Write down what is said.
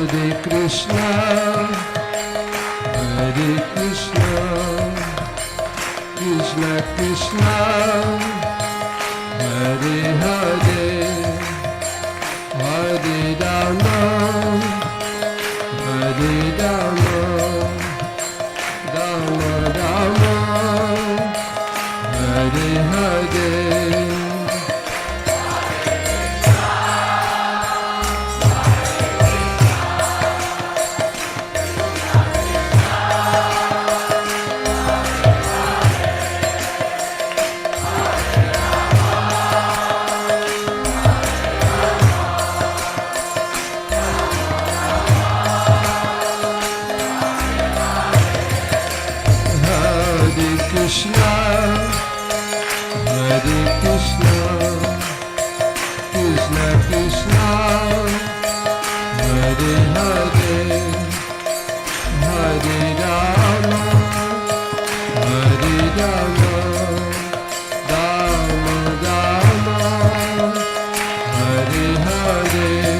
Krishna, Hare Krishna, Krishna Krishna, Hare Hare, Hare Rama, Hare Rama, Rama Rama, Hare Hare. Krishna, Hare Krishna, Krishna Krishna, Hare Hare, Hare Rama, Hare Rama, Rama Rama, Hare Hare.